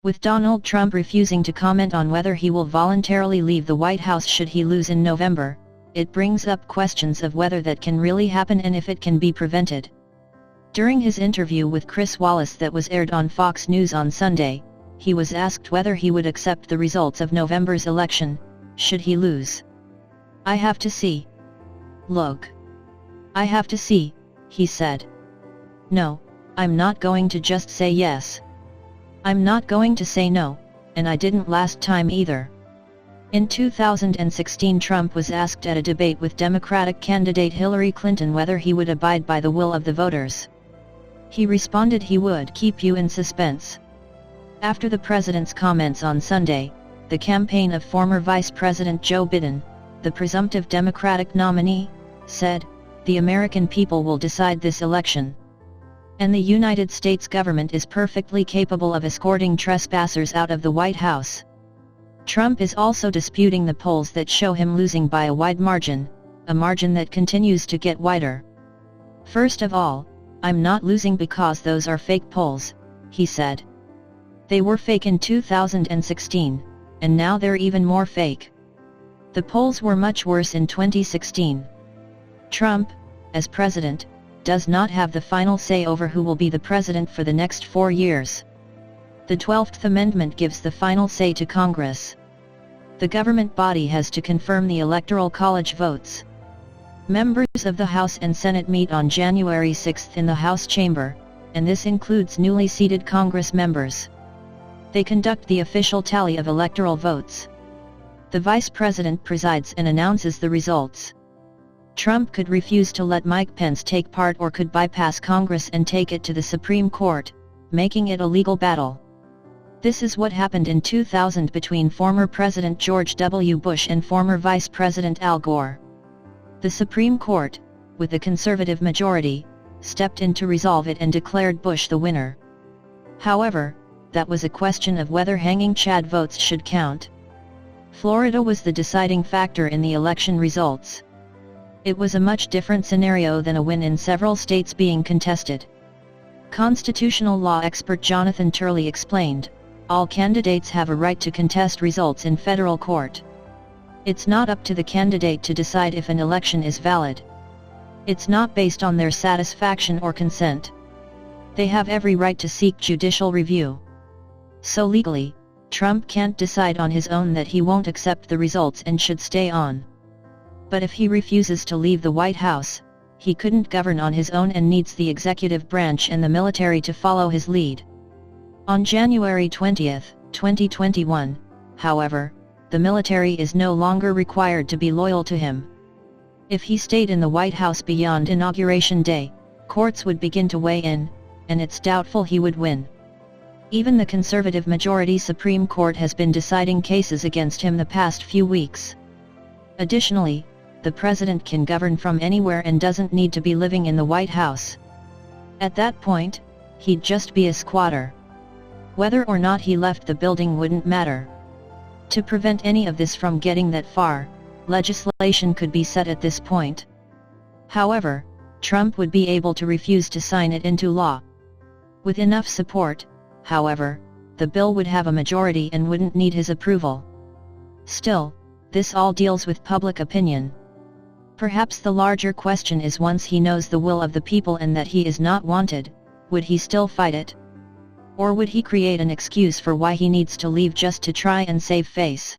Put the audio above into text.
With Donald Trump refusing to comment on whether he will voluntarily leave the White House should he lose in November, it brings up questions of whether that can really happen and if it can be prevented. During his interview with Chris Wallace that was aired on Fox News on Sunday, he was asked whether he would accept the results of November's election, should he lose. "I have to see. Look. I have to see," he said. "No, I'm not going to just say yes. I'm not going to say no, and I didn't last time either." In 2016, Trump was asked at a debate with Democratic candidate Hillary Clinton whether he would abide by the will of the voters. He responded he would keep you in suspense. After the president's comments on Sunday, the campaign of former Vice President Joe Biden, the presumptive Democratic nominee, said, "The American people will decide this election. And the United States government is perfectly capable of escorting trespassers out of the White House." Trump is also disputing the polls that show him losing by a wide margin, a margin that continues to get wider. "First of all, I'm not losing because those are fake polls," he said. "They were fake in 2016, and now they're even more fake. The polls were much worse in 2016. Trump, as president, does not have the final say over who will be the president for the next 4 years. The 12th Amendment gives the final say to Congress. The government body has to confirm the Electoral College votes. Members of the House and Senate meet on January 6 in the House chamber, and this includes newly seated Congress members. They conduct the official tally of electoral votes. The Vice President presides and announces the results. Trump could refuse to let Mike Pence take part or could bypass Congress and take it to the Supreme Court, making it a legal battle. This is what happened in 2000 between former President George W. Bush and former Vice President Al Gore. The Supreme Court, with a conservative majority, stepped in to resolve it and declared Bush the winner. However, that was a question of whether hanging Chad votes should count. Florida was the deciding factor in the election results. It was a much different scenario than a win in several states being contested. Constitutional law expert Jonathan Turley explained, "All candidates have a right to contest results in federal court. It's not up to the candidate to decide if an election is valid. It's not based on their satisfaction or consent. They have every right to seek judicial review. So legally, Trump can't decide on his own that he won't accept the results and should stay on. But if he refuses to leave the White House, he couldn't govern on his own and needs the executive branch and the military to follow his lead." On January 20, 2021, however, the military is no longer required to be loyal to him. If he stayed in the White House beyond Inauguration Day, courts would begin to weigh in, and it's doubtful he would win. Even the conservative majority Supreme Court has been deciding cases against him the past few weeks. Additionally, the president can govern from anywhere and doesn't need to be living in the White House. At that point, he'd just be a squatter. Whether or not he left the building wouldn't matter. To prevent any of this from getting that far, legislation could be set at this point. However, Trump would be able to refuse to sign it into law. With enough support, however, the bill would have a majority and wouldn't need his approval. Still, this all deals with public opinion. Perhaps the larger question is, once he knows the will of the people and that he is not wanted, would he still fight it? Or would he create an excuse for why he needs to leave just to try and save face?